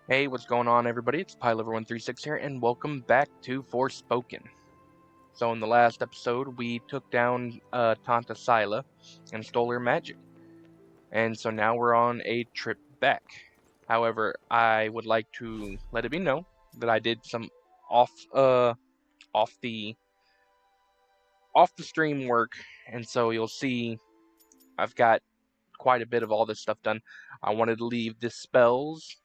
Hey, what's going on, everybody? It's PyLover136 here, and welcome back to Forspoken. So in the last episode, we took down Tanta Sila and stole her magic. And so now we're on a trip back. However, I would like to let it be known that I did some off off the off the stream work, and so you'll see I've got quite a bit of all this stuff done. I wanted to leave the spells.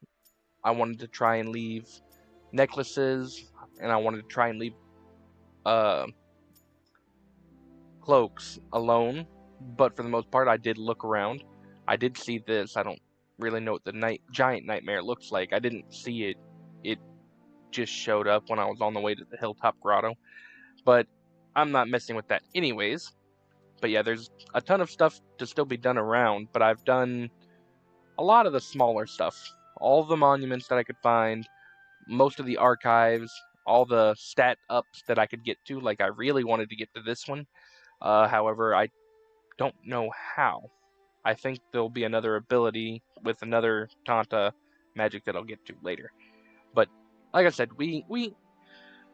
I wanted to try and leave necklaces, and I wanted to try and leave cloaks alone. But for the most part, I did look around. I did see this. I don't really know what the giant nightmare looks like. I didn't see it. It just showed up when I was on the way to the hilltop grotto. But I'm not messing with that anyways. But yeah, there's a ton of stuff to still be done around, but I've done a lot of the smaller stuff. All the monuments that I could find, most of the archives, all the stat ups that I could get to. Like, I really wanted to get to this one. However, I don't know how. I think there'll be another ability with another Tanta magic that I'll get to later. But like I said, we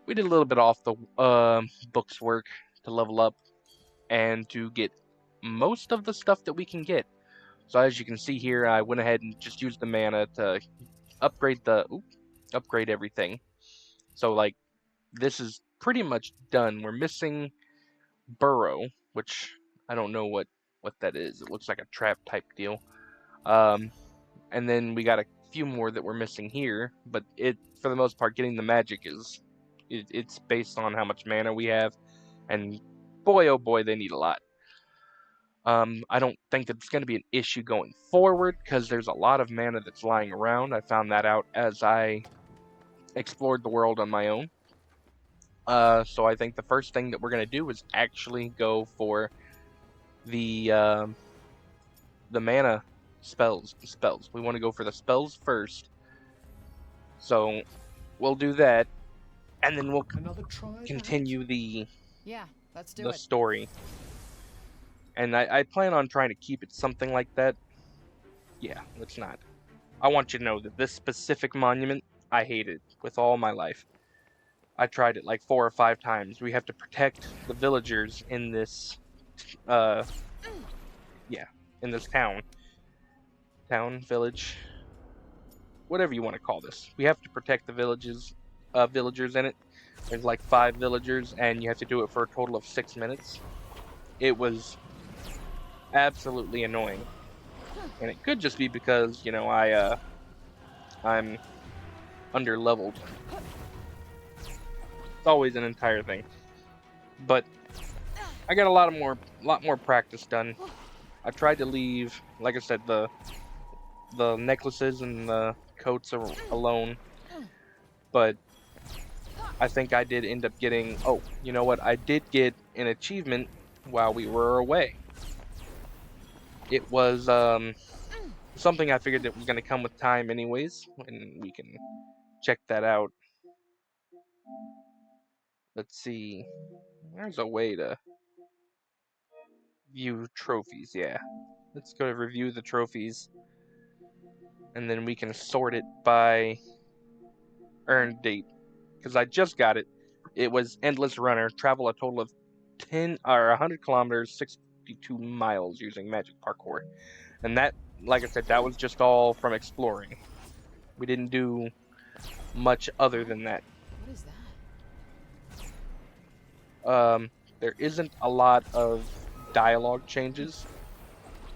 did a little bit off the books work to level up and to get most of the stuff that we can get. So as you can see here, I went ahead and just used the mana to upgrade upgrade everything. So like, this is pretty much done. We're missing Burrow, which I don't know what that is. It looks like a trap type deal. And then we got a few more that we're missing here, but for the most part, getting the magic it's based on how much mana we have, and boy oh boy, they need a lot. I don't think that it's going to be an issue going forward because there's a lot of mana that's lying around. I found that out as I explored the world on my own. So I think the first thing that we're going to do is actually go for the mana spells. We want to go for the spells first. So we'll do that, and then we'll continue the story. And I plan on trying to keep it something like that. Yeah, let's not. I want you to know that this specific monument, I hate it with all my life. I tried it like 4 or 5 times. We have to protect the villagers in this, in this town, village, whatever you want to call this. We have to protect the villagers in it. There's like 5 villagers, and you have to do it for a total of 6 minutes. It was absolutely annoying, and it could just be because I'm under leveled. It's always an entire thing, but I got a lot more practice done. I tried to leave, like I said, the necklaces and the coats alone, but I think I did end up getting. Oh, you know what? I did get an achievement while we were away. It was something I figured that was going to come with time anyways, and we can check that out. Let's see. There's a way to view trophies. Yeah, let's go to review the trophies, and then we can sort it by earned date, because I just got it. It was Endless Runner. Travel a total of 100 kilometers, 62 miles using magic parkour. And that, like I said, that was just all from exploring. We didn't do much other than that. What is that? There isn't a lot of dialogue changes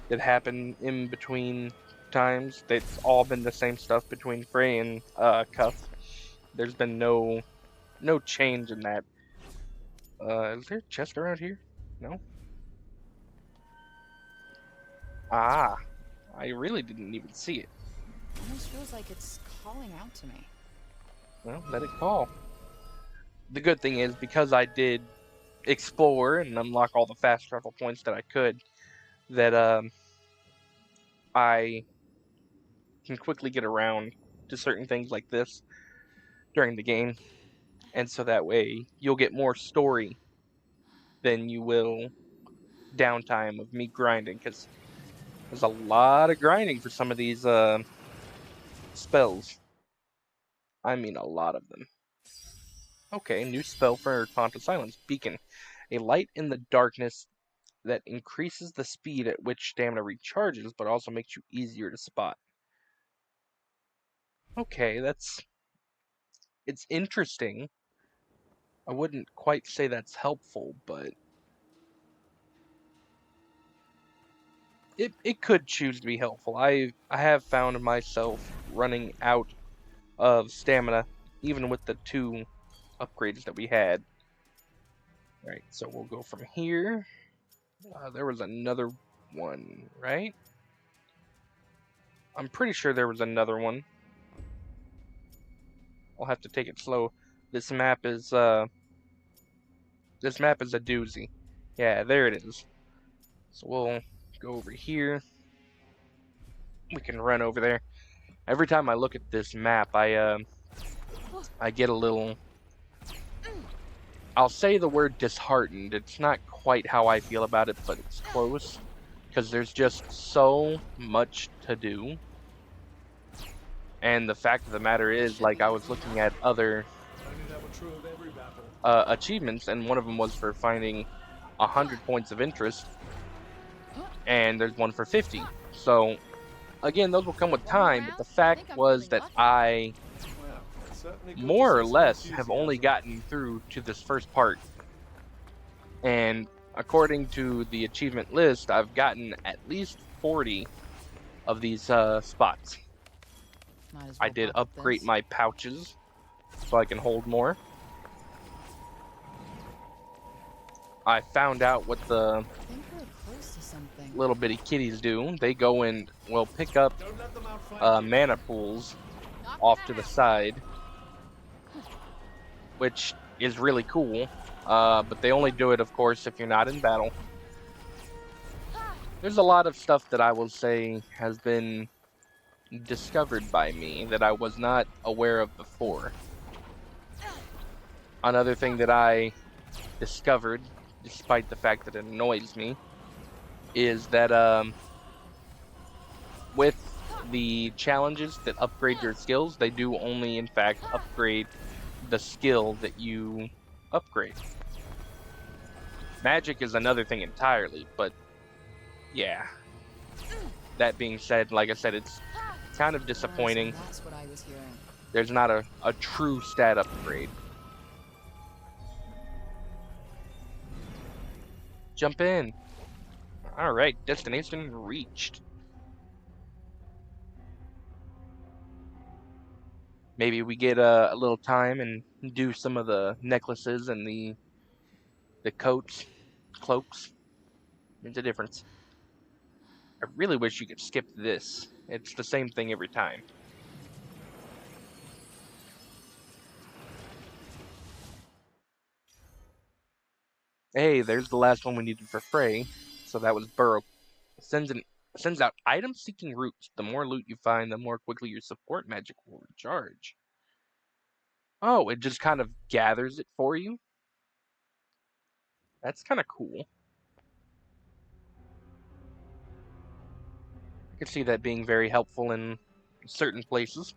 that happen in between times. It's all been the same stuff between Frey and Cuff. There's been no change in that. Is there a chest around here? No? Ah, I really didn't even see it. It almost feels like it's calling out to me. Well, let it call. The good thing is, because I did explore and unlock all the fast travel points that I could, that I can quickly get around to certain things like this during the game. And so that way, you'll get more story than you will downtime of me grinding, because there's a lot of grinding for some of these spells. I mean a lot of them. Okay, new spell for Taunt of Silence. Beacon. A light in the darkness that increases the speed at which stamina recharges, but also makes you easier to spot. Okay, it's interesting. I wouldn't quite say that's helpful, but it could choose to be helpful. I have found myself running out of stamina, even with the 2 upgrades that we had. Alright, so we'll go from here. There was another one, right? I'm pretty sure there was another one. I'll have to take it slow. This map is a doozy. Yeah, there it is. So we'll go over here. We can run over there. Every time I look at this map, I get a little, I'll say the word disheartened. It's not quite how I feel about it, but it's close. Because there's just so much to do. And the fact of the matter is, like, I was looking at other achievements, and one of them was for finding 100 points of interest, and there's one for 50. So, again, those will come with time, but the fact was that I, more or less, have only gotten through to this first part. And according to the achievement list, I've gotten at least 40 of these spots. I did upgrade my pouches so I can hold more. I found out what the little bitty kitties do. They go and will pick up mana pools off to the side, which is really cool. But they only do it, of course, if you're not in battle. There's a lot of stuff that I will say has been discovered by me that I was not aware of before. Another thing that I discovered, despite the fact that it annoys me, is that with the challenges that upgrade your skills, they do only, in fact, upgrade the skill that you upgrade. Magic is another thing entirely, but yeah. That being said, like I said, it's kind of disappointing. That's what I was hearing. There's not a true stat upgrade. Jump in. Alright, destination reached. Maybe we get a little time and do some of the necklaces and the coats, cloaks. There's a difference. I really wish you could skip this. It's the same thing every time. Hey, there's the last one we needed for Frey. So that was Burrow. Sends out item-seeking roots. The more loot you find, the more quickly your support magic will recharge. Oh, it just kind of gathers it for you? That's kind of cool. I could see that being very helpful in certain places.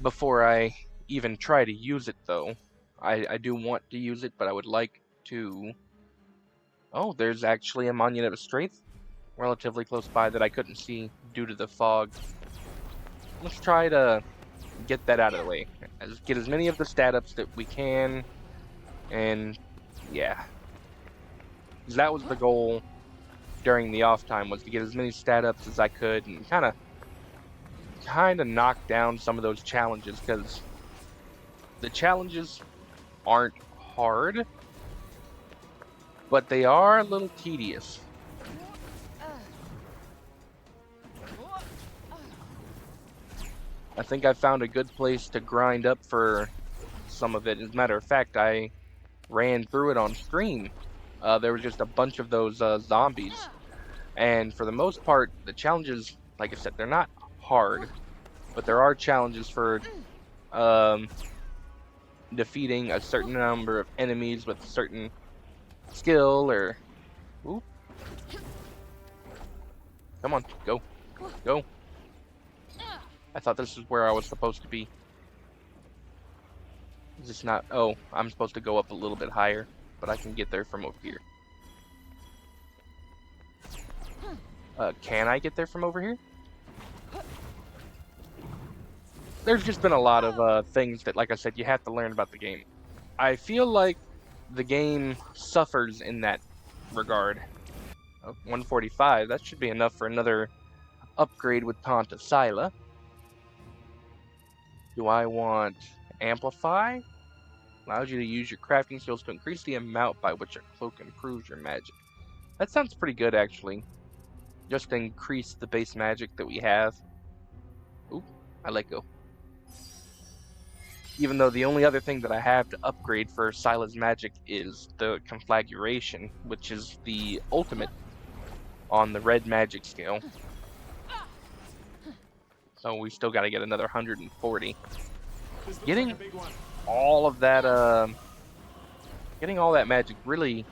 Before I even try to use it, though, I do want to use it, but I would like to... Oh, there's actually a Monument of Strength relatively close by that I couldn't see due to the fog. Let's try to get that out of the way. Get as many of the stat ups that we can, and yeah. That was the goal during the off time, was to get as many stat ups as I could and kind of knock down some of those challenges, because the challenges aren't hard, but they are a little tedious. I think I found a good place to grind up for some of it. As a matter of fact, I ran through it on stream. There was just a bunch of those zombies. And for the most part, the challenges, like I said, they're not hard. But there are challenges for defeating a certain number of enemies with a certain skill or... Ooh. Come on, go. Go. I thought this is where I was supposed to be. Is this not? Oh, I'm supposed to go up a little bit higher, but I can get there from over here. Can I get there from over here? There's just been a lot of things that, like I said, you have to learn about the game. I feel like the game suffers in that regard. 145, that should be enough for another upgrade with Taunt of Scylla. Do I want Amplify? Allows you to use your crafting skills to increase the amount by which a cloak improves your magic. That sounds pretty good, actually. Just to increase the base magic that we have. Ooh, I let go. Even though the only other thing that I have to upgrade for Scylla's magic is the conflagration, which is the ultimate on the red magic scale. So we still got to get another 140. Getting all of that, getting all that magic really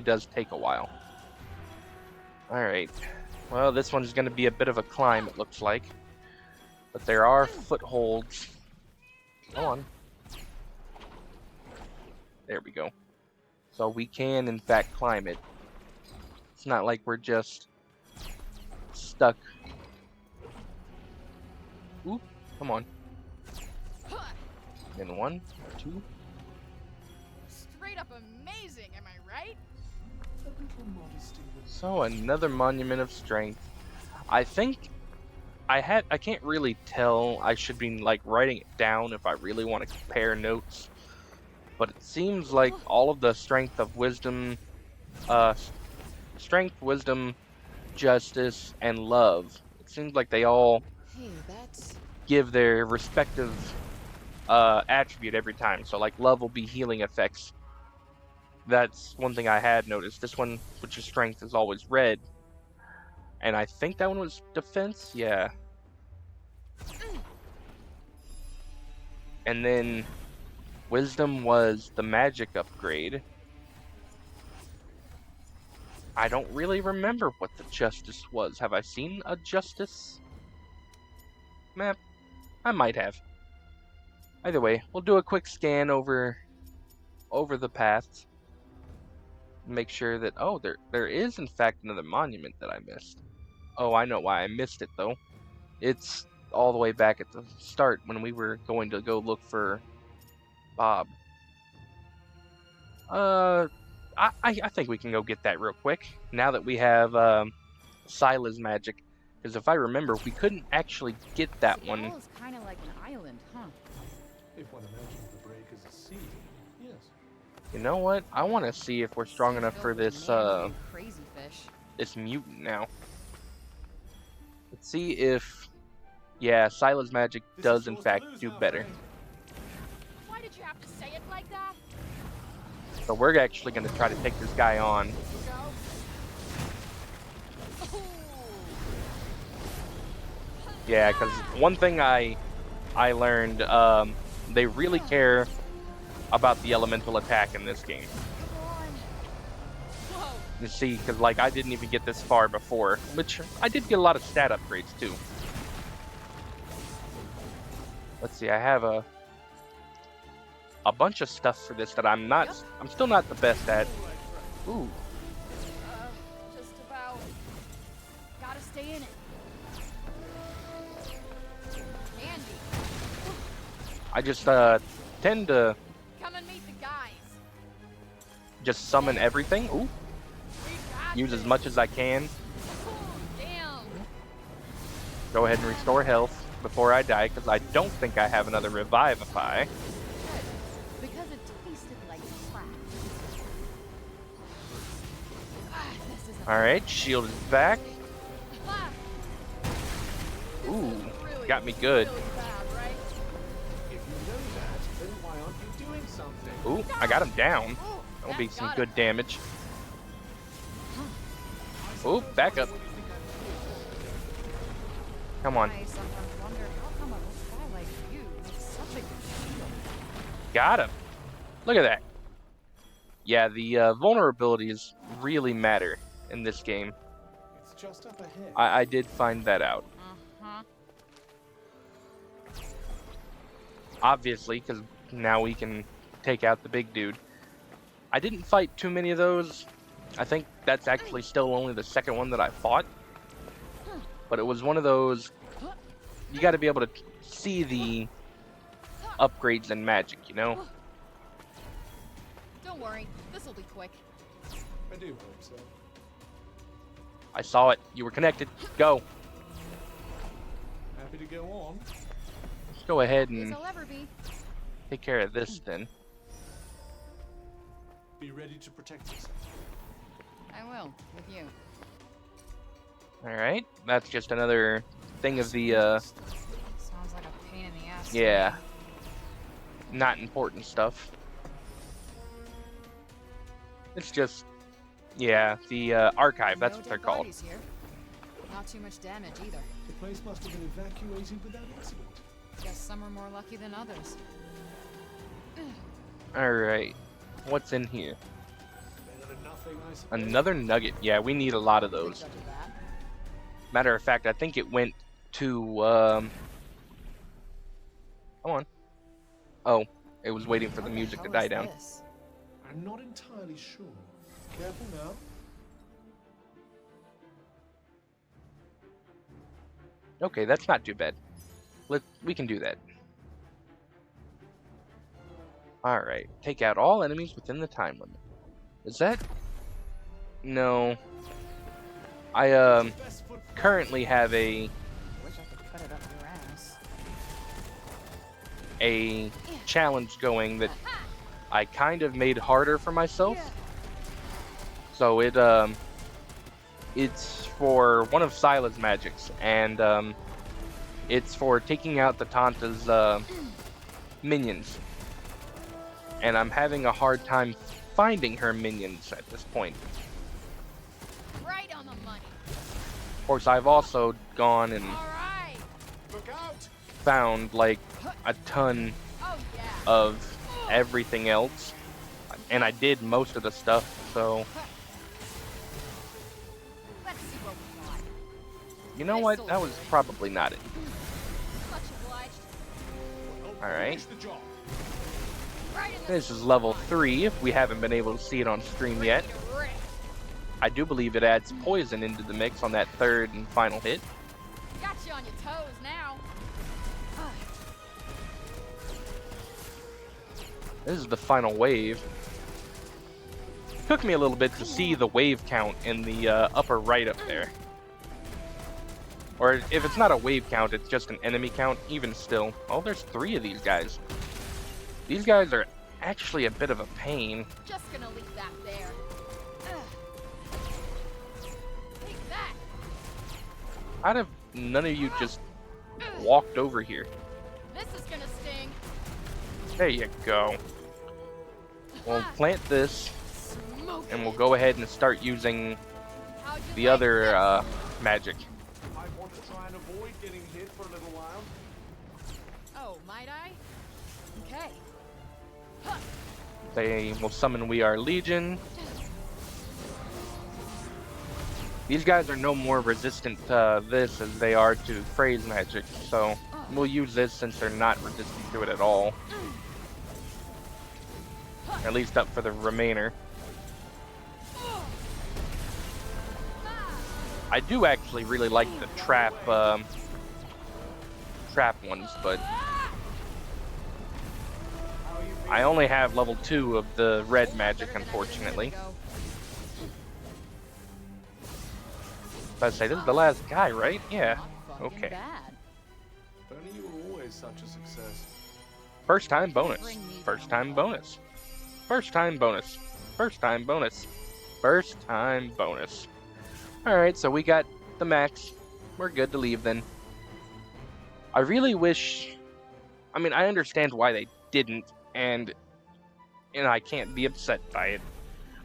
does take a while. Alright, well, this one's going to be a bit of a climb, it looks like. But there are footholds. Come on. There we go. So we can, in fact, climb it. It's not like we're just stuck. Ooh, come on. And 1, 2. Straight up amazing, am I right? So another monument of strength. I think I can't really tell. I should be like writing it down if I really want to compare notes. But it seems like all of the strength of wisdom, strength, wisdom, justice, and love. It seems like they all give their respective attribute every time. So like love will be healing effects. That's one thing I had noticed. This one, which is strength, is always red. And I think that one was defense, yeah. And then wisdom was the magic upgrade. I don't really remember what the justice was. Have I seen a justice map? I might have. Either way, we'll do a quick scan over the paths. Make sure that, oh, there is in fact another monument that I missed. Oh, I know why I missed it though. It's all the way back at the start when we were going to go look for Bob. I think we can go get that real quick now that we have Scylla's magic. Because if I remember, we couldn't actually get that one. It's kind of like an island, huh? If one imagines the break as a sea, yes. You know what? I want to see if we're strong enough for this crazy fish. this mutant now. Let's see if, yeah, Scylla's magic does in fact do better. Why did you have to say it like that? So we're actually going to try to take this guy on. Yeah, because one thing I learned, they really care about the elemental attack in this game. You see, because like I didn't even get this far before, which I did get a lot of stat upgrades too. Let's see, I have a bunch of stuff for this that I'm still not the best at. Ooh. Just about. Gotta stay in it. Andy. I just tend to Come and meet the guys. just summon everything. Ooh. Use as much as I can. Damn. Go ahead and restore health before I die, because I don't think I have another revivify. Because it tasted like crap. Alright, shield is back. Ooh, got me good. If you know that, then why aren't you doing something? Ooh, I got him down. That'll be some good damage. Ooh, back up. Come on. I sometimes wonder how come a guy like you makes such a good shield. Got him. Look at that. Yeah, the vulnerabilities really matter in this game. It's just up ahead. I did find that out. obviously, because now we can take out the big dude. I didn't fight too many of those. I think that's actually still only the second one that I fought. But it was one of those, you got to be able to see the upgrades in magic, you know? Don't worry, this will be quick. I do hope so. I saw it. You were connected. Go. Happy to go on. Let's go ahead As and I'll ever be. take care of this then. Be ready to protect yourself. I will, with you. Alright, that's just another thing of the, Sounds like a pain in the ass. to yeah, me. not important stuff. It's just, yeah, the archive, that's No what they're dead called. bodies here. Not too much damage either. The place must have been evacuated without incident. Guess some are more lucky than others. Alright, what's in here? Better than nothing, I suppose. Another nugget. Yeah, we need a lot of those. Think I'll do that. Matter of fact, I think it went to, come on. Oh, it was waiting for the What music to hell die is down. this? I'm not entirely sure. Careful now. Okay, that's not too bad. We can do that. Alright, take out all enemies within the time limit. Is that? No. I, Best foot currently have a Wish I could cut it up your ass. challenge going that I kind of made harder for myself. So it's for one of Sila's magics, and it's for taking out the Tanta's minions. And I'm having a hard time finding her minions at this point. Right on the money. Of course, I've also gone and All right. look out! found like a ton Oh yeah. of everything else, and I did most of the stuff, so Let's see what we got. you know what, that was probably not it. Much obliged. Alright, Finish the job. Right in the this is level 3 if we haven't been able to see it on stream yet. ready to rip. I do believe it adds poison into the mix on that third and final hit. Got you on your toes now. This is the final wave. Took me a little bit to see the wave count in the upper right up there. Or if it's not a wave count, it's just an enemy count, even still. Oh, there's 3 of these guys. These guys are actually a bit of a pain. Just gonna leave that there. Take that. How have none of you just walked over here? This is gonna sting. There you go. We'll plant this, Smoke. and we'll go ahead and start using How'd you the like other this? magic. I want to try and avoid getting hit for a little while. Oh, might I? Okay. They will summon We Are Legion. These guys are no more resistant to this as they are to Frey's magic, so we'll use this since they're not resistant to it at all. At least up for the remainder. I do actually really like the trap ones, but I only have level 2 of the red magic, unfortunately. I'd say this is the last guy, right? Yeah. Okay. If only you were always such a success. First time bonus. First time bonus. First time bonus. First time bonus. First time bonus. Alright, so we got the max. We're good to leave then. I really wish... I mean, I understand why they didn't, and I can't be upset by it.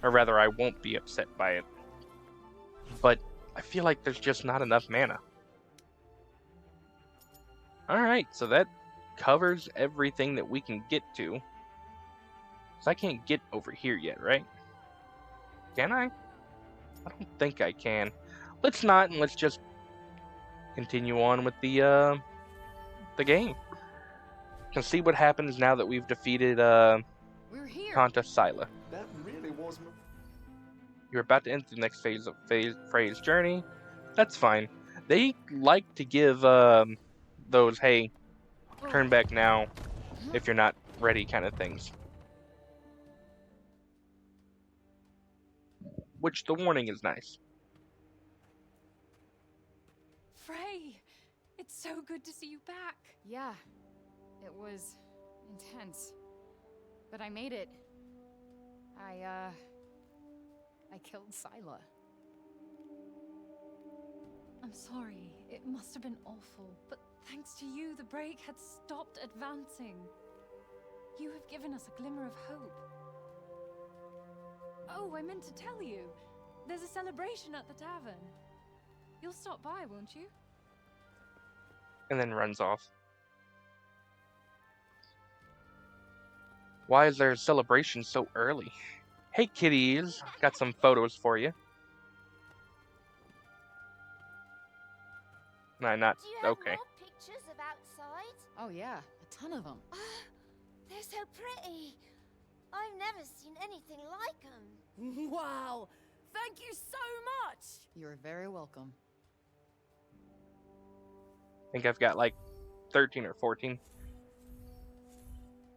Or rather, I won't be upset by it. But I feel like there's just not enough mana. Alright, so that covers everything that we can get to. So I can't get over here yet, right? Can I? I don't think I can. Let's not, and let's just continue on with the game. can see what happens now that we've defeated We're here. Tanta Sila. That really was. You're about to enter the next phase of Frey's journey. That's fine. They like to give those, hey, turn back now if you're not ready kind of things. Which the warning is nice. Frey, it's so good to see you back. Yeah, it was intense, but I made it. I killed Sila. I'm sorry, it must have been awful, but thanks to you, the break had stopped advancing. You have given us a glimmer of hope. Oh, I meant to tell you, there's a celebration at the tavern. You'll stop by, won't you? And then runs off. Why is there a celebration so early? Hey kitties, got some photos for you. No, not Do you have okay. more pictures of outside? Oh yeah, a ton of them. Oh, they're so pretty. I've never seen anything like them. Wow! Thank you so much! You're very welcome. I think I've got like 13 or 14.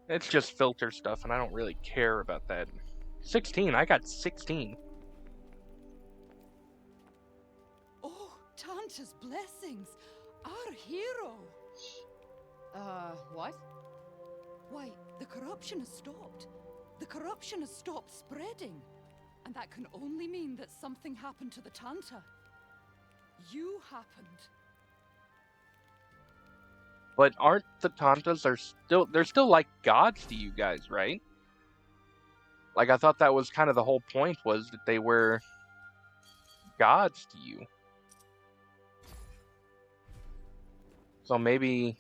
It's just filter stuff, and I don't really care about that. 16, I got 16. Oh, Tanta's blessings! Our hero! What? Why, the corruption has stopped. The corruption has stopped spreading. And that can only mean that something happened to the Tanta. You happened. But aren't the Tantas they're still like gods to you guys, right? Like, I thought that was kind of the whole point, was that they were gods to you. So maybe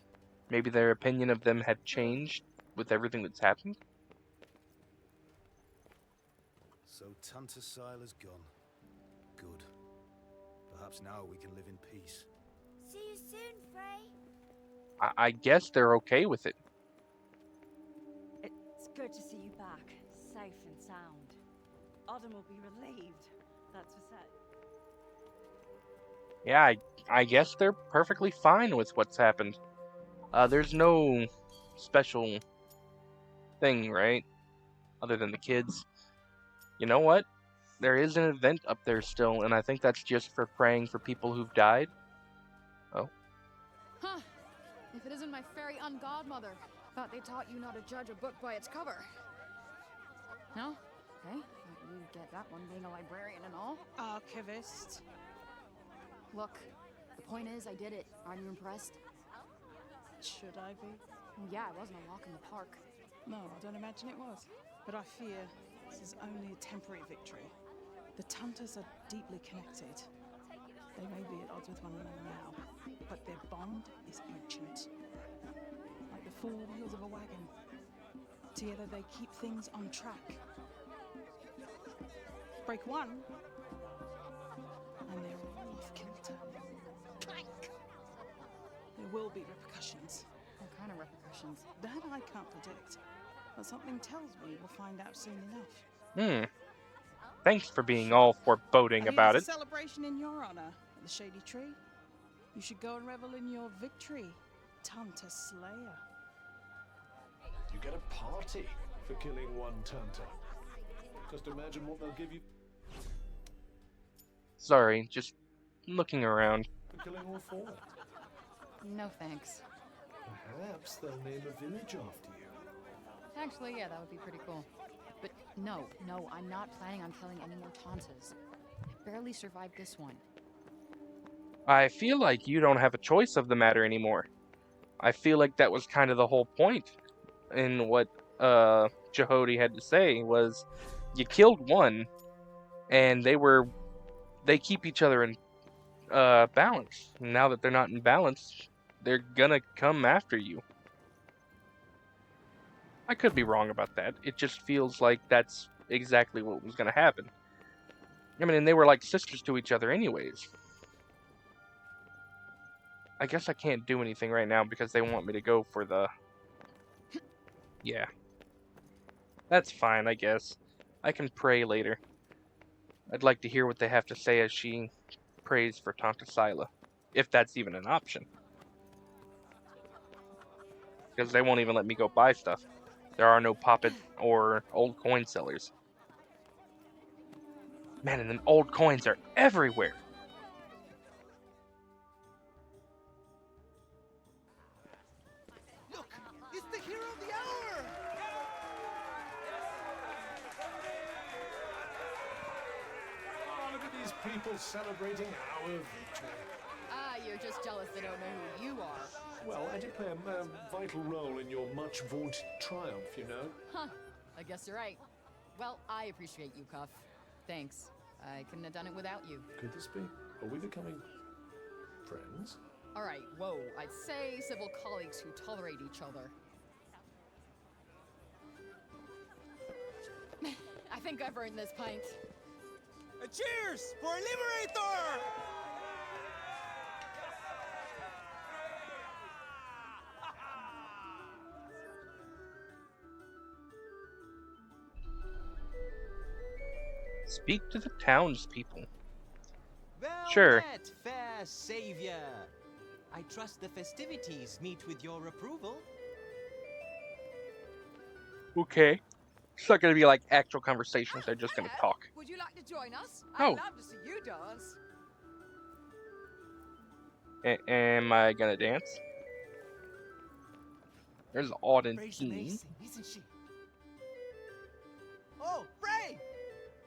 their opinion of them had changed with everything that's happened. So Tanta Sila's gone. Good. Perhaps now we can live in peace. See you soon, Frey. I guess they're okay with it. It's good to see you back, safe and sound. Autumn will be relieved, that's for certain. Yeah, I guess they're perfectly fine with what's happened. There's no special thing, right? Other than the kids. You know what? There is an event up there still, and I think that's just for praying for people who've died. Oh. Huh. If it isn't my fairy ungodmother. Thought they taught you not to judge a book by its cover. No? Okay. Thought you'd get that one, being a librarian and all. Archivist. Look, the point is, I did it. Aren't you impressed? Should I be? Yeah, it wasn't a walk in the park. No, I don't imagine it was. But I fear this is only a temporary victory. The Tantas are deeply connected. They may be at odds with one another now, but their bond is ancient. Like the four wheels of a wagon. Together they keep things on track. Break one, and they're all off kilter. Clank! There will be repercussions. What kind of repercussions? That I can't predict, but something tells me we'll find out soon enough. Thanks for being all foreboding about it. A celebration in your honor at the Shady Tree. You should go and revel in your victory, Tanta Slayer. You get a party for killing one Tanta. Just imagine what they'll give you Sorry, just looking around. for killing all four. No thanks. Perhaps they'll name a village after you. Actually, yeah, that would be pretty cool. But no, I'm not planning on killing any more Tantas. I barely survived this one. I feel like you don't have a choice of the matter anymore. I feel like that was kind of the whole point in what Jehudi had to say, was you killed one, and they keep each other in balance. Now that they're not in balance, they're gonna come after you. I could be wrong about that. It just feels like that's exactly what was gonna happen. I mean, and they were like sisters to each other anyways. I guess I can't do anything right now because they want me to go for the Yeah. That's fine, I guess. I can pray later. I'd like to hear what they have to say as she prays for Tanta Sila, if that's even an option. Because they won't even let me go buy stuff. There are no poppet or old coin sellers. Man, and then old coins are everywhere. Look, it's the hero of the hour! Oh, look at these people celebrating our victory. Ah, you're just jealous they don't know who you are. Well, I did play a vital role in your much vaunted triumph, you know. Huh, I guess you're right. Well, I appreciate you, Cuff. Thanks. I couldn't have done it without you. Could this be? Are we becoming friends? All right, whoa. I'd say civil colleagues who tolerate each other. I think I've earned this pint. Cheers for a liberator! Speak to the townspeople. Well Sure. met, fair savior. I trust the festivities meet with your approval. Okay. It's not gonna be like actual conversations, they're just gonna talk. Would you like to join us? Oh. I'd love to see you dance. Am I gonna dance? There's Auden Frey's Teen. amazing, isn't she? Oh, Frey!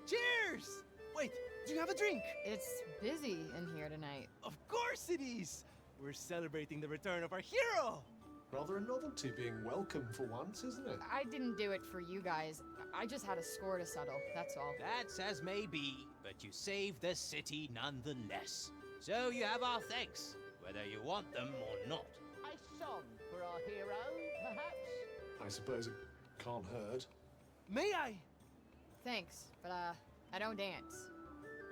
Cheers! Wait, do you have a drink? It's busy in here tonight. Of course it is! We're celebrating the return of our hero! Rather a novelty being welcome for once, isn't it? I didn't do it for you guys. I just had a score to settle, that's all. That's as may be, but you saved the city nonetheless. So you have our thanks, whether you want them or not. A song for our hero, perhaps? I suppose it can't hurt. May I? Thanks, but I don't dance.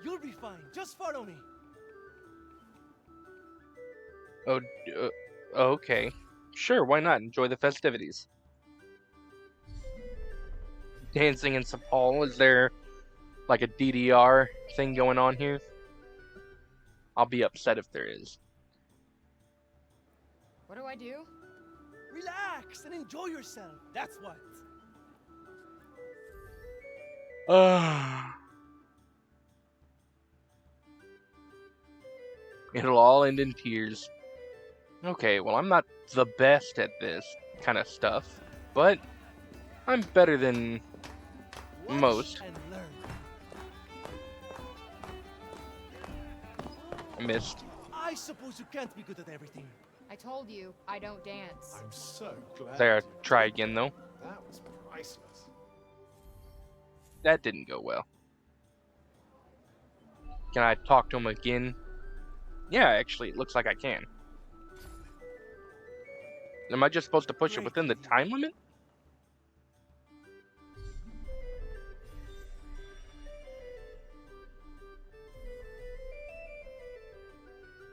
You'll be fine. Just follow me. Oh, okay. Sure, why not? Enjoy the festivities. Dancing in Sepal, is there like a DDR thing going on here? I'll be upset if there is. What do I do? Relax and enjoy yourself. That's what. It'll all end in tears. Okay, well, I'm not the best at this kind of stuff, but I'm better than Watch most. and learn. I missed. I suppose you can't be good at everything. I told you, I don't dance. I'm so glad. There, you try did again, though. That was priceless. That didn't go well. Can I talk to him again? Yeah, actually, it looks like I can. Am I just supposed to push it within the time limit?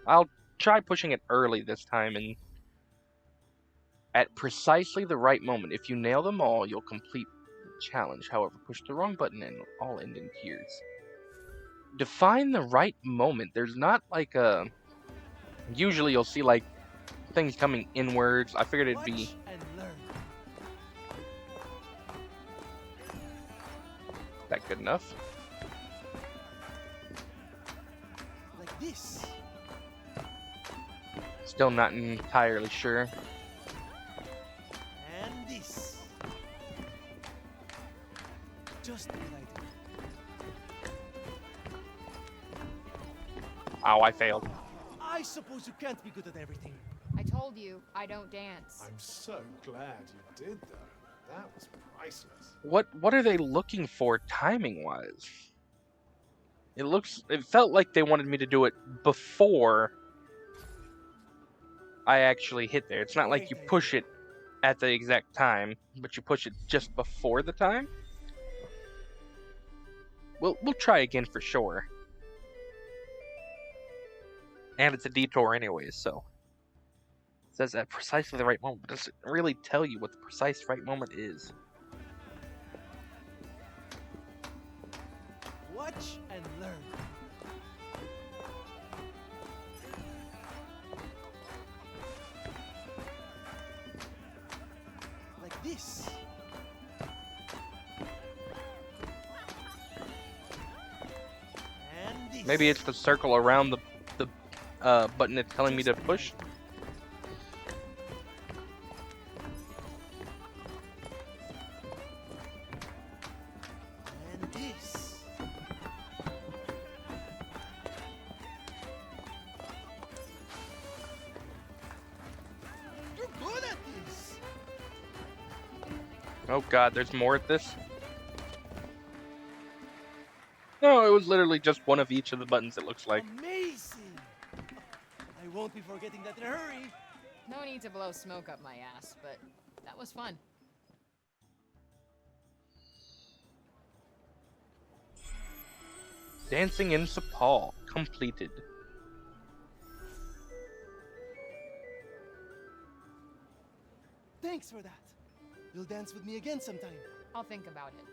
I'll try pushing it early this time and at precisely the right moment. If you nail them all, you'll complete the challenge. However, push the wrong button and it'll all end in tears. Define the right moment. There's not like a... Usually you'll see like things coming inwards. I figured it'd be... Watch and learn. that good enough. Like this. Still not entirely sure. And this. Just what I do. Oh, I failed. I suppose you can't be good at everything. I told you, I don't dance. I'm so glad you did, though. That was priceless. What are they looking for timing-wise? It felt like they wanted me to do it before I actually hit there. It's not like you push it at the exact time, but you push it just before the time. We'll try again for sure. And it's a detour anyways, so. says at precisely the right moment. Does it really tell you what the precise right moment is? Watch and learn. Like this. And this. Maybe it's the circle around the button it's telling me to push. And this. You're good at this. Oh god, there's more at this? No, it was literally just one of each of the buttons, it looks like. Amazing. I won't be forgetting that in a hurry. No need to blow smoke up my ass, but that was fun. Dancing in Sepal, completed. Thanks for that. You'll dance with me again sometime. I'll think about it.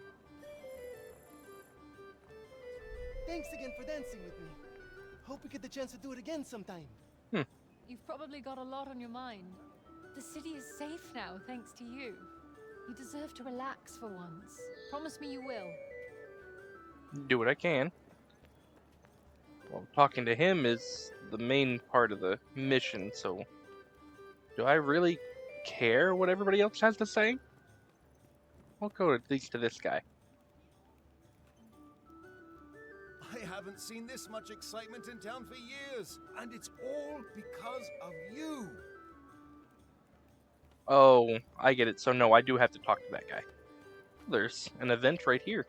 Thanks again for dancing with me. Hope we get the chance to do it again sometime. You've probably got a lot on your mind. The city is safe now, thanks to you. You deserve to relax for once. Promise me you will. Do what I can. Well, talking to him is the main part of the mission, so... Do I really care what everybody else has to say? I'll go at least to this guy. I haven't seen this much excitement in town for years, and it's all because of you. Oh, I get it. So no, I do have to talk to that guy. There's an event right here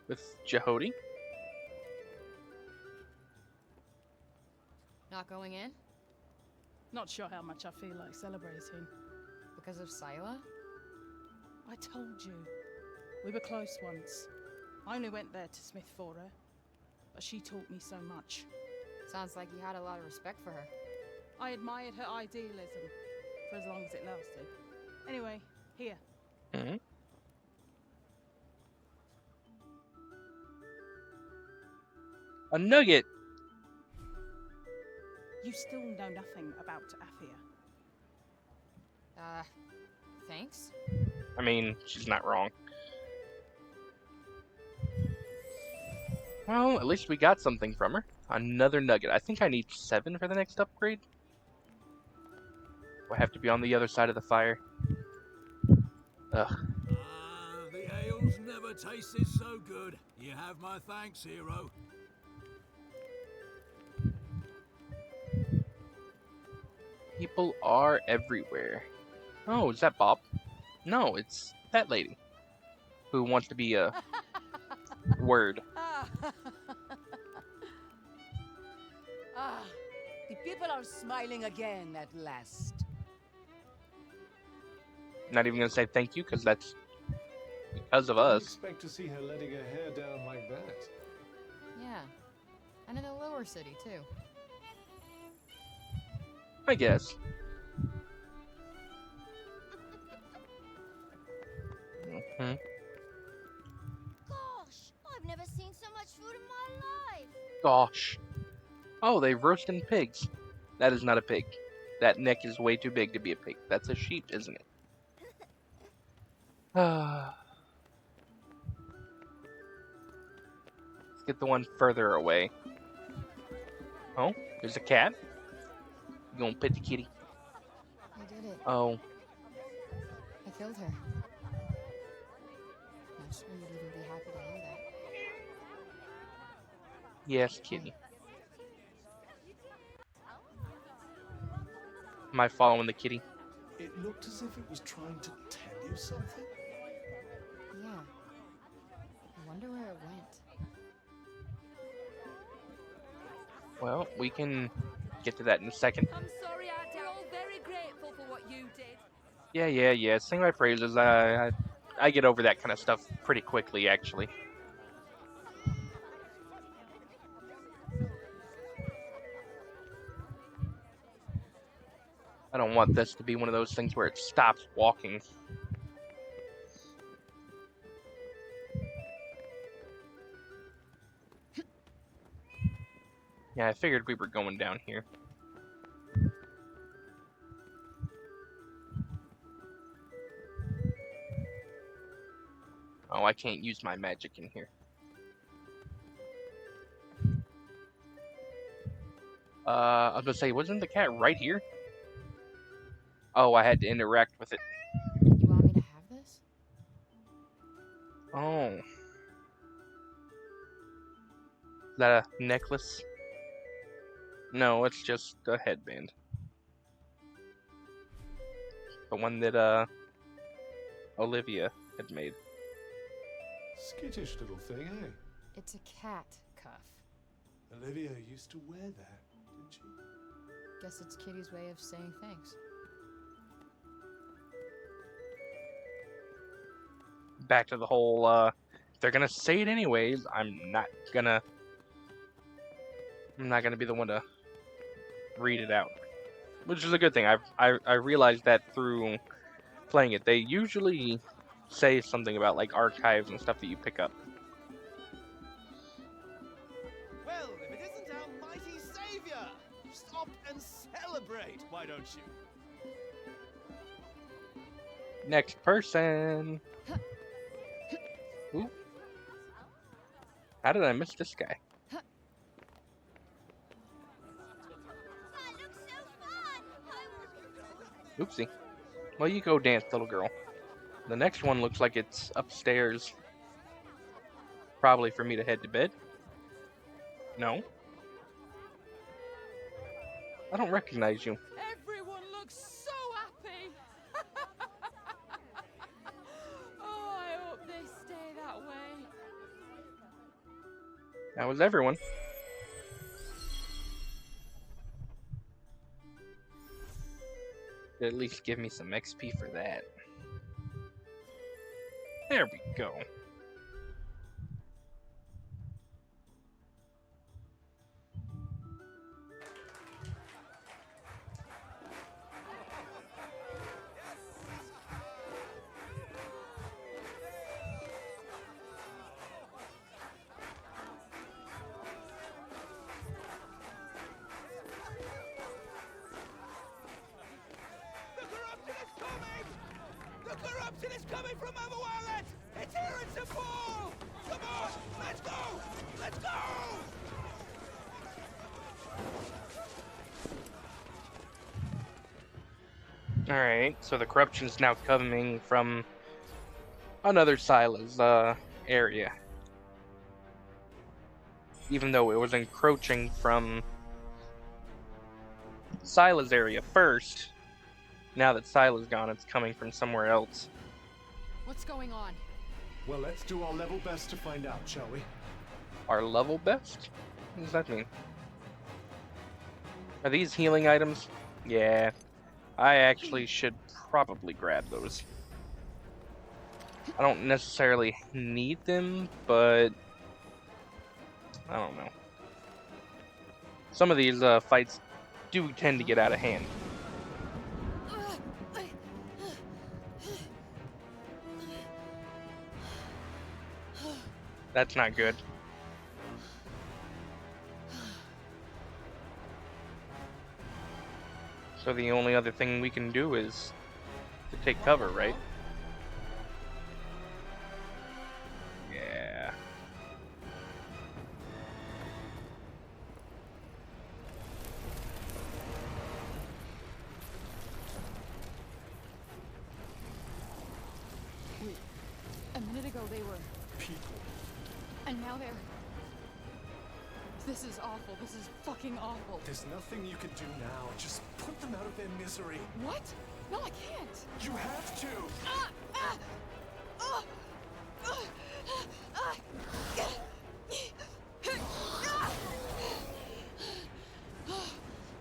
with Jehodi. Not going in? Not sure how much I feel like celebrating. Because of Scylla? I told you. We were close once. I only went there to smith for her, but she taught me so much. Sounds like you had a lot of respect for her. I admired her idealism for as long as it lasted. Anyway, here. Mm-hmm. A nugget! You still know nothing about Athia. Thanks? I mean, she's not wrong. Well, at least we got something from her. Another nugget. I think I need 7 for the next upgrade. I have to be on the other side of the fire. Ugh. The ale's never tasted so good. You have my thanks, hero. People are everywhere. Oh, is that Bob? No, it's that lady. Who wants to be a word. The people are smiling again at last. Not even gonna say thank you, because that's because of I us. expect to see her letting her hair down like that. Yeah. And in a lower city, too. I guess. Mm-hmm. Gosh, I've never seen so much food in my life. Gosh. Oh, they roasting pigs. That is not a pig. That neck is way too big to be a pig. That's a sheep, isn't it? Let's get the one further away. Oh, there's a cat. You gonna pet the kitty? I did it. Oh. I killed her. Not sure you'd even be happy to hear that. Yes, kitty. Am I following the kitty? It looked as if it was trying to tell you something. Yeah. I wonder where it went. Well, we can get to that in a second. I'm sorry, Athia. We're all very grateful for what you did. Yeah. Sing my praises. I get over that kind of stuff pretty quickly, actually. I don't want this to be one of those things where it stops walking. Yeah, I figured we were going down here. Oh, I can't use my magic in here. I was gonna say, wasn't the cat right here? Oh, I had to interact with it. You want me to have this? Oh. Is that a necklace? No, it's just a headband. The one that, Olivia had made. Skittish little thing, eh? It's a cat cuff. Olivia used to wear that, didn't she? Guess it's Kitty's way of saying thanks. Back to the whole, if they're gonna say it anyways, I'm not gonna be the one to read it out. Which is a good thing. I realized that through playing it. They usually say something about, like, archives and stuff that you pick up. Well, if it isn't our mighty savior! Stop and celebrate, why don't you? Next person. Ooh. How did I miss this guy? Oopsie. Well, you go dance, little girl. The next one looks like it's upstairs. Probably for me to head to bed. No. I don't recognize you. Everyone looks so happy. Oh, I hope they stay that way. That was everyone. At least give me some XP for that. There we go. Corruption is coming from Overwhelmed! It's here in Sepul! Come on, let's go! Let's go! Alright, so the corruption's now coming from another Sila's area. Even though it was encroaching from Sila's area first, now that Sila's gone, it's coming from somewhere else. What's going on? Well, let's do our level best to find out, shall we? Our level best? What does that mean? Are these healing items? Yeah. I actually should probably grab those. I don't necessarily need them, but I don't know. Some of these fights do tend to get out of hand. That's not good. So the only other thing we can do is to take cover, right? Yeah. Wait, a minute ago they were people. And now they're... This is awful. This is fucking awful. There's nothing you can do now. Just put them out of their misery. What? No, I can't. You have to.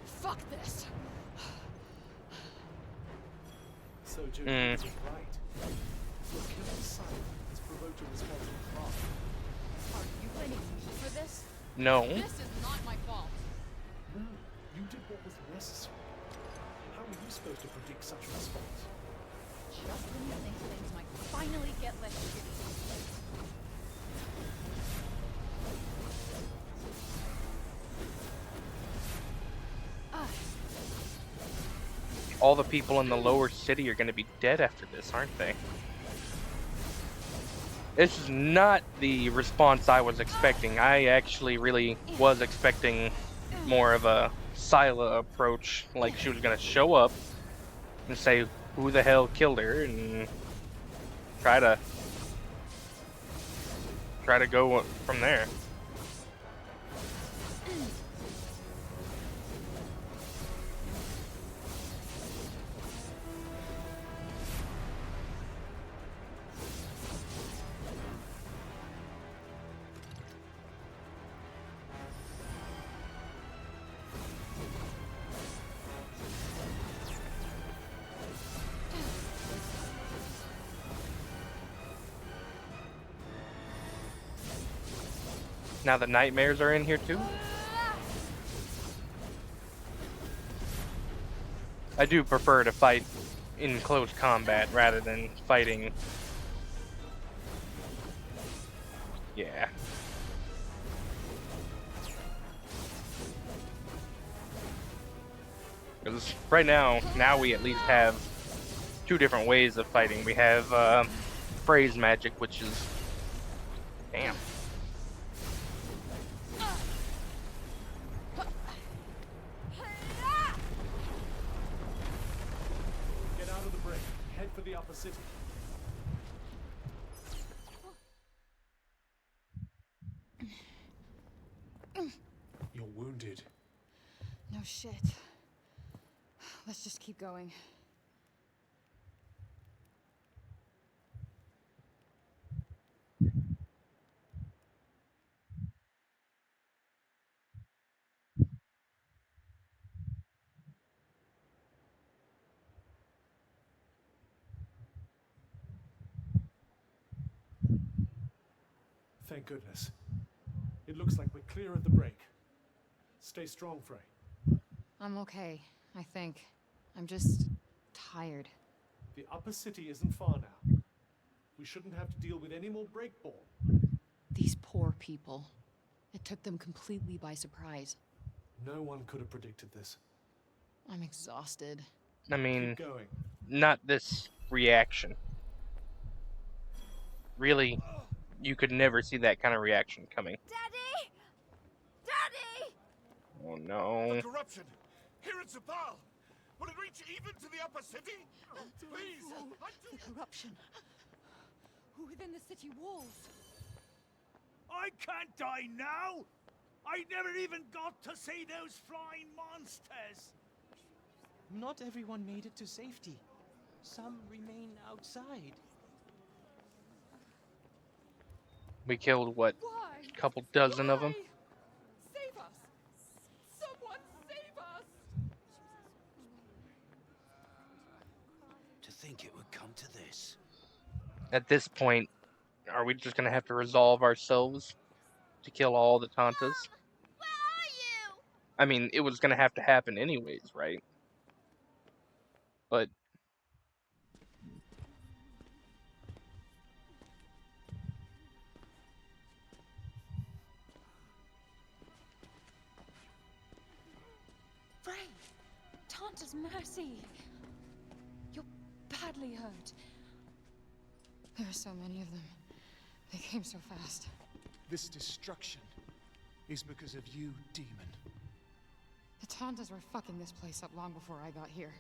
Fuck this. So Judy is right. Your killing Simon has provoked a responsible father. Are you blaming me for this? No. This is not my fault. No, you did what was necessary. How were you supposed to predict such a response? Just when you think things might finally get less shitty. All the people in the lower city are going to be dead after this, aren't they? This is not the response I was expecting. I actually really was expecting more of a Scylla approach, like she was going to show up and say who the hell killed her and try to go from there. Now the nightmares are in here too? I do prefer to fight in close combat rather than fighting. Yeah. Because right now we at least have two different ways of fighting. We have Frey's magic, which is... Damn. For the upper city. You're wounded. No shit. Let's just keep going. Thank goodness. It looks like we're clear of the break. Stay strong, Frey. I'm okay, I think. I'm just tired. The upper city isn't far now. We shouldn't have to deal with any more breakborn. These poor people. It took them completely by surprise. No one could have predicted this. I'm exhausted. I mean, Keep going. Not this reaction. Really, you could never see that kind of reaction coming. Daddy! Daddy! Oh no. The corruption! Here in Sepal! Will it reach even to the upper city? Please! The corruption. Within the city walls. I can't die now! I never even got to see those flying monsters! Not everyone made it to safety. Some remain outside. We killed, what, a couple dozen of them? Save us! Someone save us! To think it would come to this. At this point, are we just going to have to resolve ourselves to kill all the Tantas? Mom, where are you? I mean, it was going to have to happen anyways, right? But... Frey! Tanta's mercy! You're badly hurt. There are so many of them. They came so fast. This destruction is because of you, demon. The Tantas were fucking this place up long before I got here.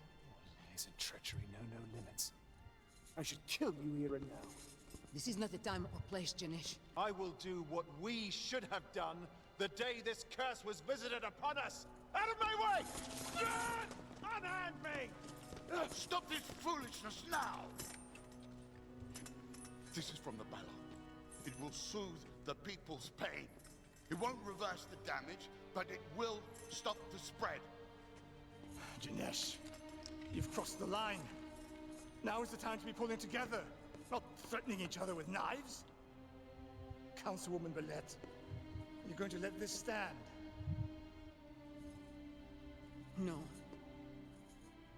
Isn't treachery no limits? I should kill you here and now. This is not the time or place, Janesh. I will do what we should have done the day this curse was visited upon us! Out of my way! Unhand me! Stop this foolishness now! This is from the Balor. It will soothe the people's pain. It won't reverse the damage, but it will stop the spread. Janesh, you've crossed the line. Now is the time to be pulling together, not threatening each other with knives. Councilwoman Belette, you're going to let this stand? No.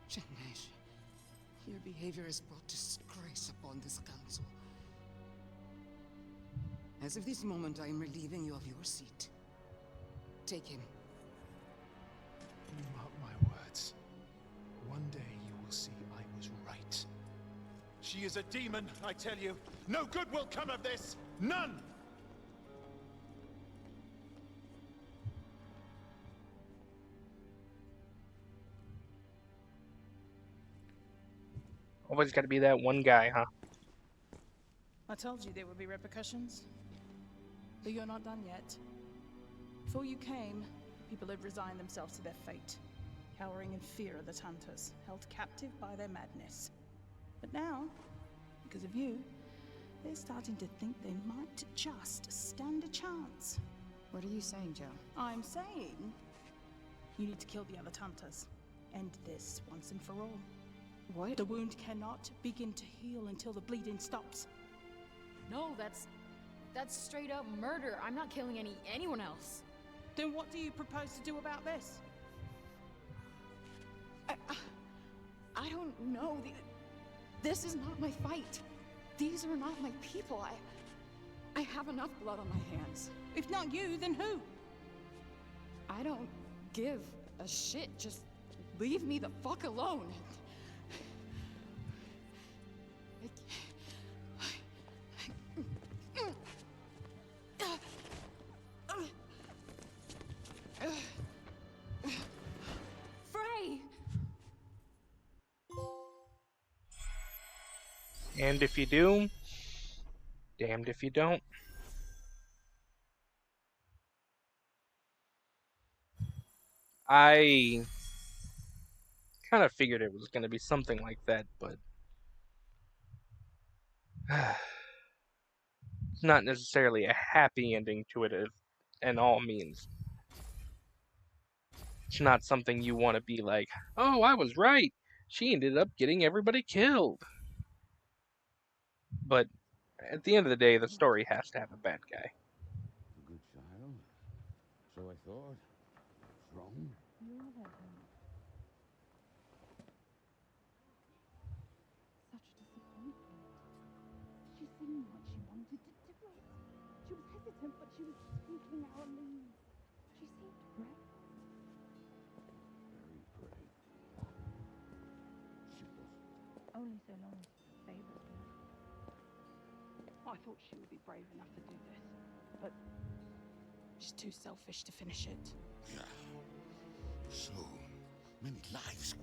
Janesh. behavior has brought disgrace upon this council. As of this moment, I am relieving you of your seat. Take him. Mark my words. One day you will see I was right. She is a demon, I tell you. No good will come of this! None! Always got to be that one guy, huh? I told you there would be repercussions. But you're not done yet. Before you came, people had resigned themselves to their fate, cowering in fear of the hunters, held captive by their madness. But now, because of you, they're starting to think they might just stand a chance. What are you saying, Joe? I'm saying you need to kill the other hunters. End this once and for all. What? The wound cannot begin to heal until the bleeding stops. No, that's straight up murder. I'm not killing anyone else. Then what do you propose to do about this? I don't know. This is not my fight. These are not my people. I have enough blood on my hands. If not you, then who? I don't give a shit. Just leave me the fuck alone. Frey! And if you do, damned if you don't. I kind of figured it was going to be something like that, but it's not necessarily a happy ending to it in all means. It's not something you want to be like, oh, I was right. She ended up getting everybody killed. But at the end of the day, the story has to have a bad guy. A good child. So I thought. Wrong? You are there, Henry. Such disappointment. She's seen what she wanted to do it. She was hesitant, but she was speaking our lead. She seemed brave. Very brave. She was. Only so long as Faye was there. I thought she would be brave enough to do this, but she's too selfish to finish it. Yeah. So many lives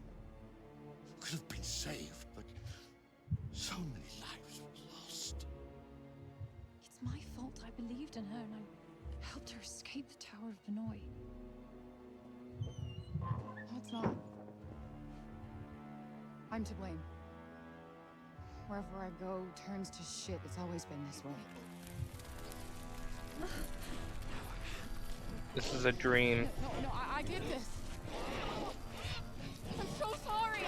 could have been saved, but so many lives were lost. It's my fault. I believed in her and I helped her escape the Tower of Vinoy. No, it's not. I'm to blame. Wherever I go turns to shit. It's always been this way. This is a dream. No, I did this. I'm so sorry.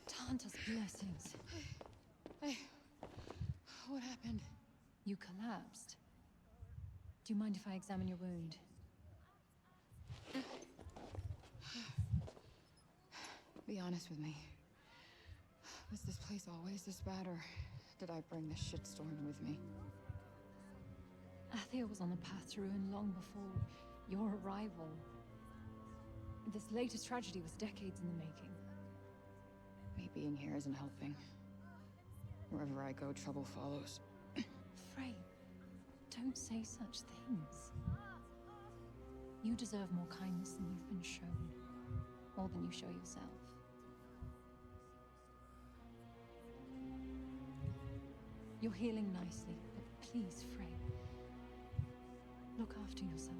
Tanta's blessings. Hey, what happened? You collapsed. Do you mind if I examine your wound? Be honest with me. Was this place always this bad, or did I bring this shitstorm with me? Athia was on the path to ruin long before your arrival. This latest tragedy was decades in the making. Me being here isn't helping. Wherever I go, trouble follows. Frey, don't say such things. You deserve more kindness than you've been shown. More than you show yourself. You're healing nicely, but please, Frey, look after yourself.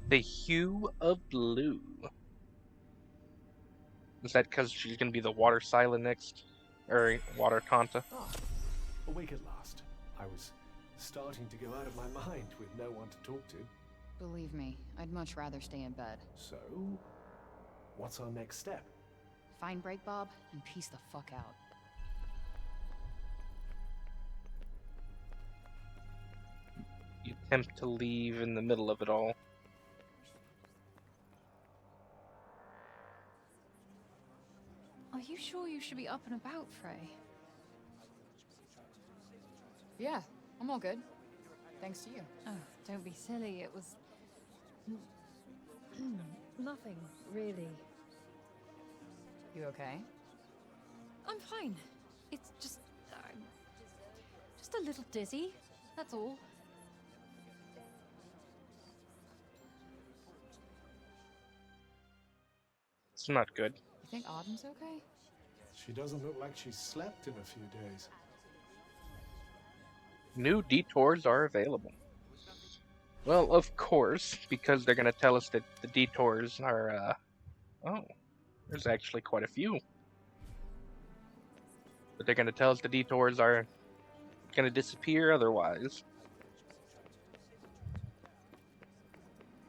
The hue of blue. Is that because she's going to be the water Scylla next? Or water Tanta? Ah, awake at last. I was starting to go out of my mind with no one to talk to. Believe me, I'd much rather stay in bed. So, what's our next step? Find Break Bob and peace the fuck out. You attempt to leave in the middle of it all. Are you sure you should be up and about, Frey? Yeah, I'm all good. Thanks to you. Oh, don't be silly. It was... nothing, really. You okay? I'm fine. It's just... just a little dizzy, that's all. It's not good. You think Autumn's okay? She doesn't look like she's slept in a few days. New detours are available. Well, of course, because they're going to tell us that the detours are, oh, there's actually quite a few. But they're going to tell us the detours are going to disappear otherwise.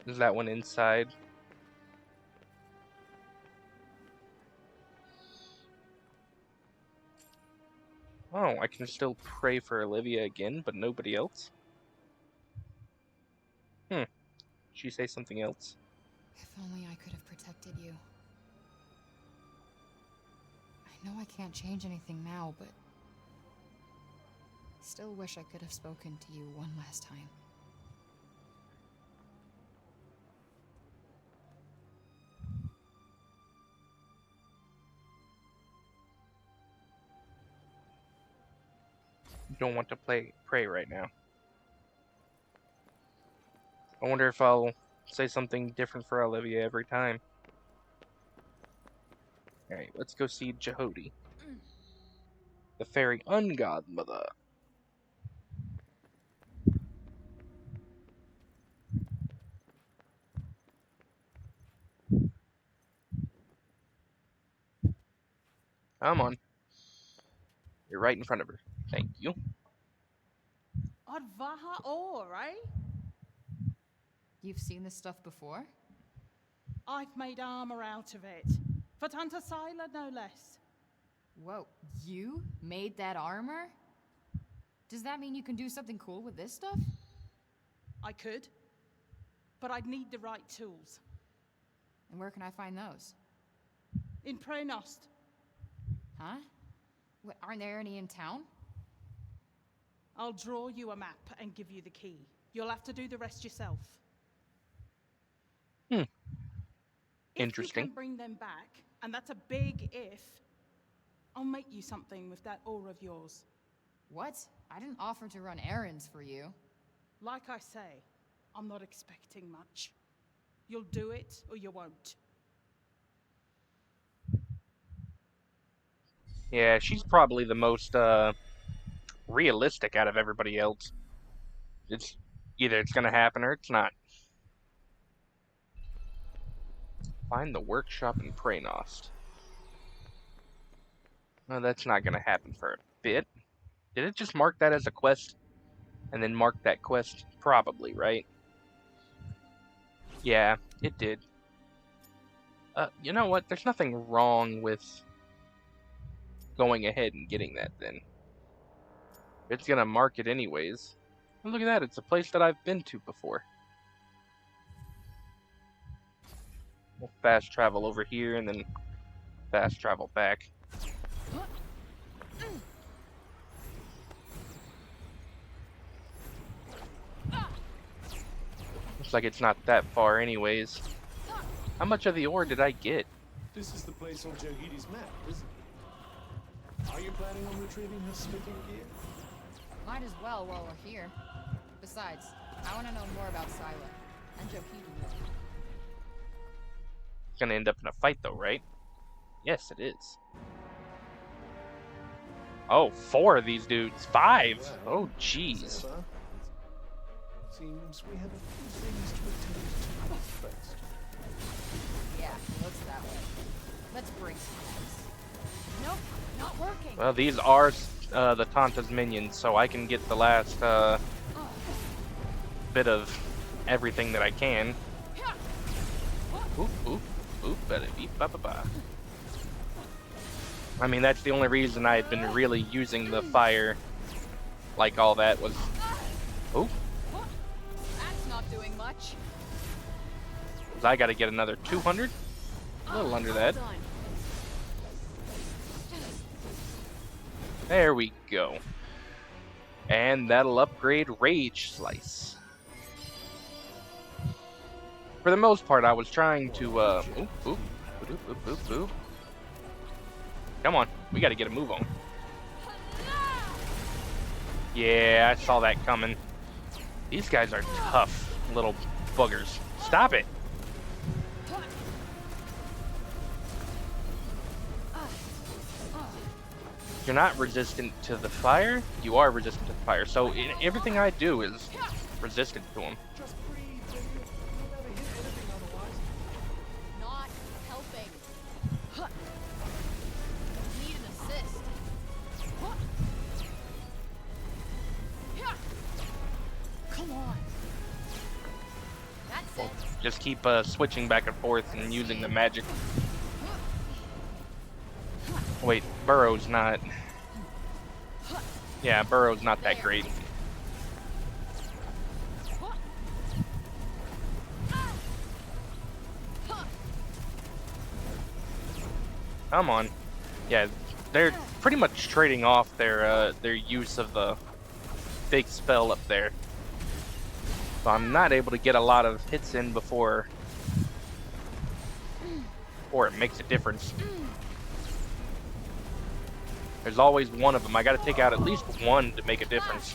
Is that one inside? Oh, I can still pray for Olivia again, but nobody else? Did she say something else? If only I could have protected you. I know I can't change anything now, but... still wish I could have spoken to you one last time. Don't want to pray right now. I wonder if I'll say something different for Olivia every time. Alright, let's go see Jehudi, the fairy ungodmother. Come on. You're right in front of her. Thank you. Advaha or, eh? You've seen this stuff before? I've made armor out of it. For Tanta Scylla, no less. Whoa, you made that armor? Does that mean you can do something cool with this stuff? I could, but I'd need the right tools. And where can I find those? In Prenost. Huh? What, aren't there any in town? I'll draw you a map and give you the key. You'll have to do the rest yourself. Interesting. If you can bring them back, and that's a big if, I'll make you something with that aura of yours. What? I didn't offer to run errands for you. Like I say, I'm not expecting much. You'll do it, or you won't. Yeah, she's probably the most, realistic out of everybody else. It's either it's gonna happen or it's not. Find the workshop in Prenost. No, that's not gonna happen for a bit. Did it just mark that as a quest? And then mark that quest? Probably, right? Yeah, it did. You know what? There's nothing wrong with going ahead and getting that then. It's gonna mark it anyways. And look at that, it's a place that I've been to before. We'll fast travel over here and then fast travel back. Looks like it's not that far anyways. How much of the ore did I get? This is the place on Jehudi's map, isn't it? Are you planning on retrieving her smithing gear? Might as well while we're here. Besides, I want to know more about Scylla and Jehudi. It's gonna end up in a fight though, right? Yes, it is. Oh, 4 of these dudes. 5! Oh, jeez. Seems we have a few things to attend to. Let's bring some ice. Nope, not working. Well, these are the Tanta's minions, so I can get the last bit of everything that I can. Oop, oop, oop, better beep, ba ba ba. I mean, that's the only reason I had been really using the fire, like all that was. Oop. That's not doing much. 'Cause I got to get another 200. A little under that. There we go. And that'll upgrade Rage Slice. For the most part, I was trying to, oop, oop, oop, oop, oop, oop. Come on, we gotta get a move on. Yeah, I saw that coming. These guys are tough little buggers. Stop it. You're not resistant to the fire, you are resistant to the fire. So everything I do is resistant to them. Just breathe, will you? You'll never hit anything otherwise. Not helping. Need an assist. Come on. That's it. Just keep switching back and forth and using the magic. Wait, Burrow's not... Yeah, Burrow's not that great. Come on. Yeah, they're pretty much trading off their use of the big spell up there. So I'm not able to get a lot of hits in before it makes a difference. There's always one of them. I gotta take out at least one to make a difference.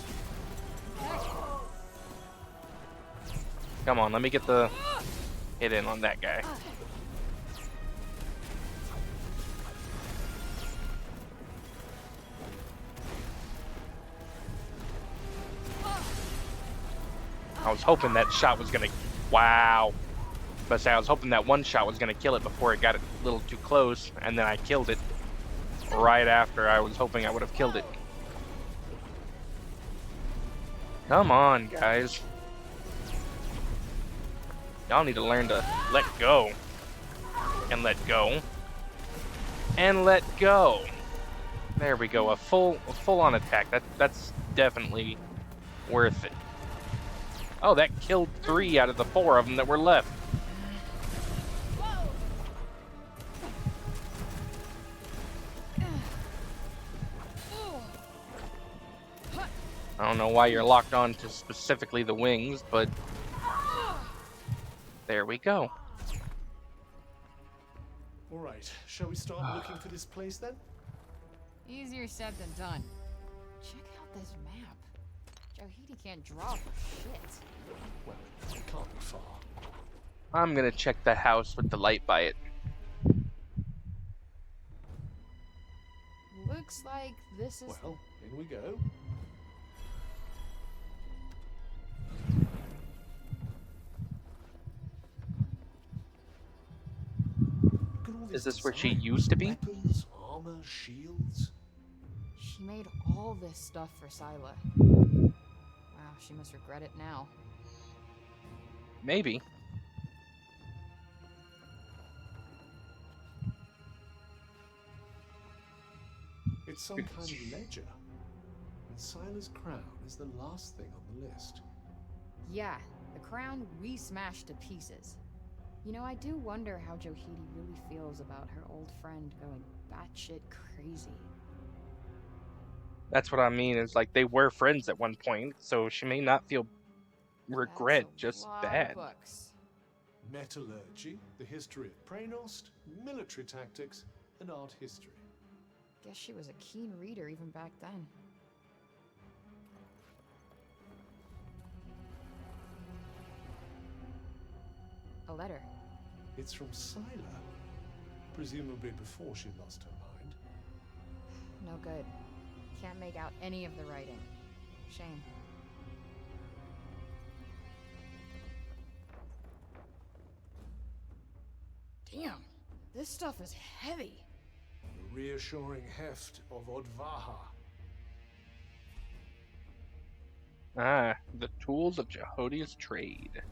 Come on, let me get the hit in on that guy. I was hoping that shot was gonna... Wow. But I was hoping that one shot was gonna kill it before it got a little too close, and then I killed it right after I was hoping I would have killed it. Come on, guys. Y'all need to learn to let go. And let go. And let go. There we go. A full-on attack. That's definitely worth it. Oh, that killed 3 out of the 4 of them that were left. I don't know why you're locked on to specifically the wings, but there we go. All right, shall we start looking for this place then? Easier said than done. Check out this map. Johidi can't draw for shit. Well, it can't be far. I'm gonna check the house with the light by it. Looks like this is... Well, in we go. Is this where she used to be? Weapons, armor, shields. She made all this stuff for Scylla. Wow, she must regret it now. Maybe. It's some kind of ledger. And Scylla's crown is the last thing on the list. Yeah, the crown we smashed to pieces. You know, I do wonder how Johidi really feels about her old friend going batshit crazy. That's what I mean. It's like they were friends at one point, so she may not feel regret, just bad. Books. Metallurgy, the history of Praenost, military tactics, and art history. Guess she was a keen reader even back then. A letter. It's from Scylla. Presumably before she lost her mind. No good. Can't make out any of the writing. Shame. Damn. This stuff is heavy. The reassuring heft of Odvaha. Ah, the tools of Jehodia's trade.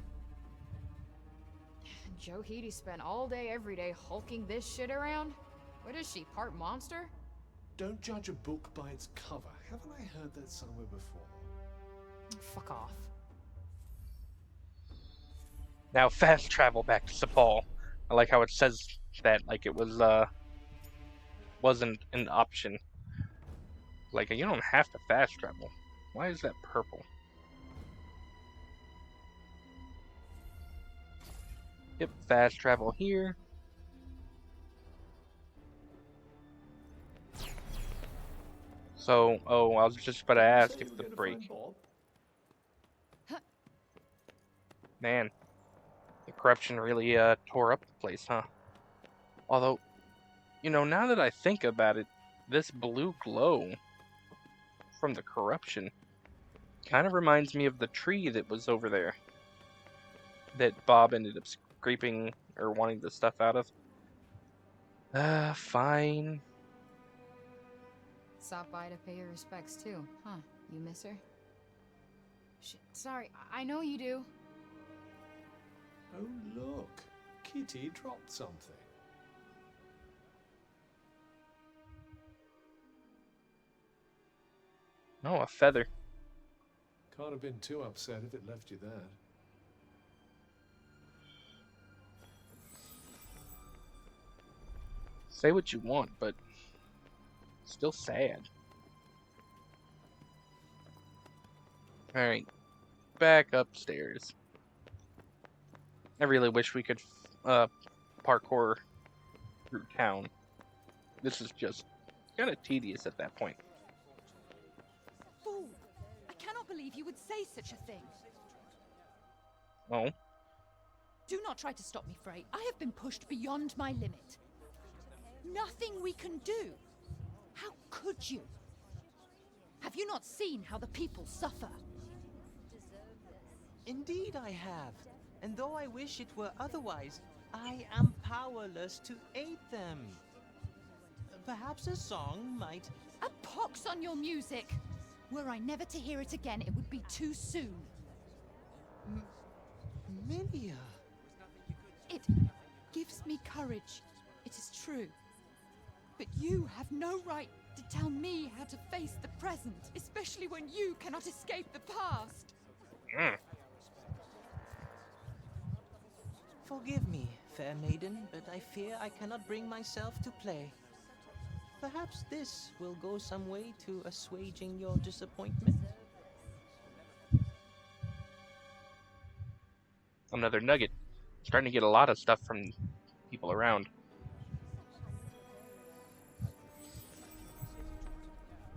Joe Heedy spent all day every day hulking this shit around? What is she, part monster? Don't judge a book by its cover. Haven't I heard that somewhere before? Fuck off. Now fast travel back to Sepal. I like how it says that like it was wasn't an option. Like you don't have to fast travel. Why is that purple? Yep, fast travel here. So, oh, I was just about to ask if the break. Man, the corruption really tore up the place, huh? Although, you know, now that I think about it, this blue glow from the corruption kind of reminds me of the tree that was over there that Bob ended up scraping or wanting the stuff out of. Fine. Stop by to pay your respects too, huh? You miss her? Shit, sorry, I know you do. Oh look, Kitty dropped something. Oh, a feather. Can't have been too upset if it left you there. Say what you want, but still sad. Alright, back upstairs. I really wish we could parkour through town. This is just kind of tedious at that point. Fool! I cannot believe you would say such a thing. Oh? Do not try to stop me, Frey. I have been pushed beyond my limit. Nothing we can do. How could you? Have you not seen how the people suffer? Indeed I have. And though I wish it were otherwise, I am powerless to aid them. Perhaps a song might... A pox on your music! Were I never to hear it again, it would be too soon. Milia. It gives me courage. It is true. But you have no right to tell me how to face the present, especially when you cannot escape the past. Forgive me, fair maiden, but I fear I cannot bring myself to play. Perhaps this will go some way to assuaging your disappointment. Another nugget. Starting to get a lot of stuff from people around.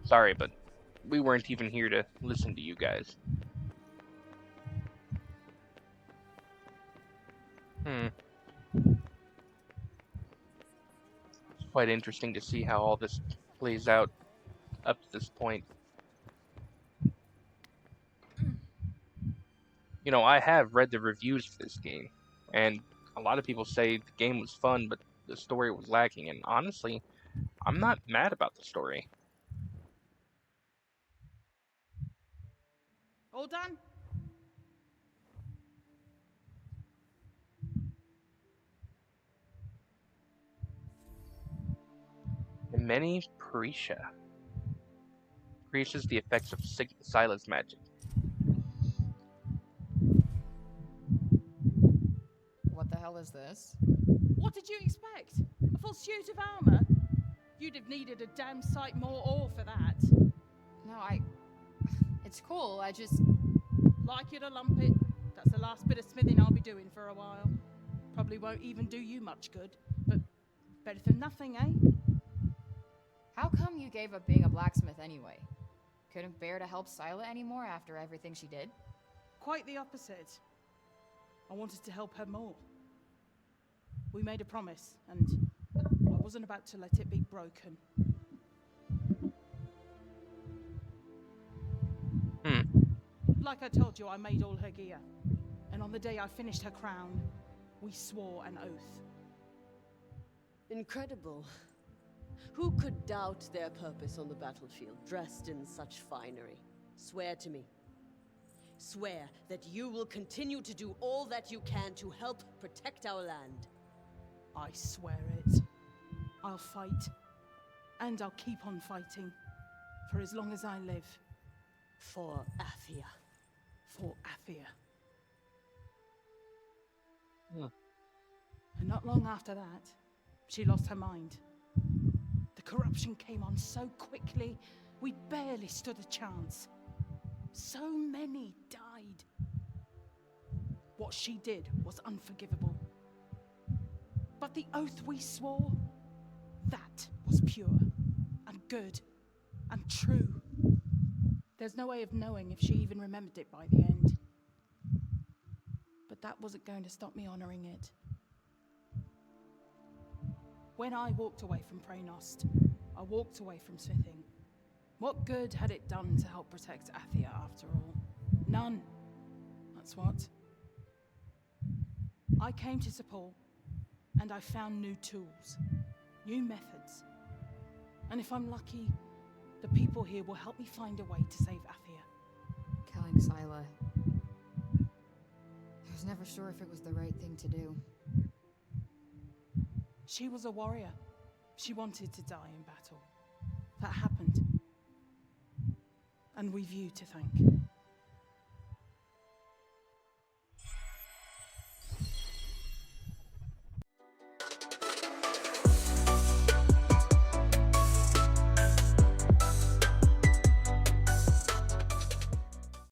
Sorry, but we weren't even here to listen to you guys. It's quite interesting to see how all this plays out up to this point. You know, I have read the reviews for this game, and a lot of people say the game was fun, but the story was lacking, and honestly, I'm not mad about the story. All done? Many Prisha. Increases the effects of Sila's magic. What the hell is this? What did you expect? A full suit of armor? You'd have needed a damn sight more ore for that. No, it's cool, I just... Like you to lump it. That's the last bit of smithing I'll be doing for a while. Probably won't even do you much good, but better than nothing, eh? How come you gave up being a blacksmith anyway? Couldn't bear to help Sila anymore after everything she did? Quite the opposite. I wanted to help her more. We made a promise, and I wasn't about to let it be broken. Like I told you, I made all her gear. And on the day I finished her crown, we swore an oath. Incredible. Who could doubt their purpose on the battlefield, dressed in such finery? Swear to me. Swear that you will continue to do all that you can to help protect our land. I swear it. I'll fight. And I'll keep on fighting. For as long as I live. For Athia. For Athia. Hmm. And not long after that, she lost her mind. The corruption came on so quickly, we barely stood a chance. So many died. What she did was unforgivable. But the oath we swore, that was pure, and good, and true. There's no way of knowing if she even remembered it by the end. But that wasn't going to stop me honoring it. When I walked away from Preynost, I walked away from smithing. What good had it done to help protect Athia after all? None. That's what. I came to support, and I found new tools, new methods. And if I'm lucky, the people here will help me find a way to save Athia. Killing Sila. I was never sure if it was the right thing to do. She was a warrior. She wanted to die in battle. That happened. And we've you to thank.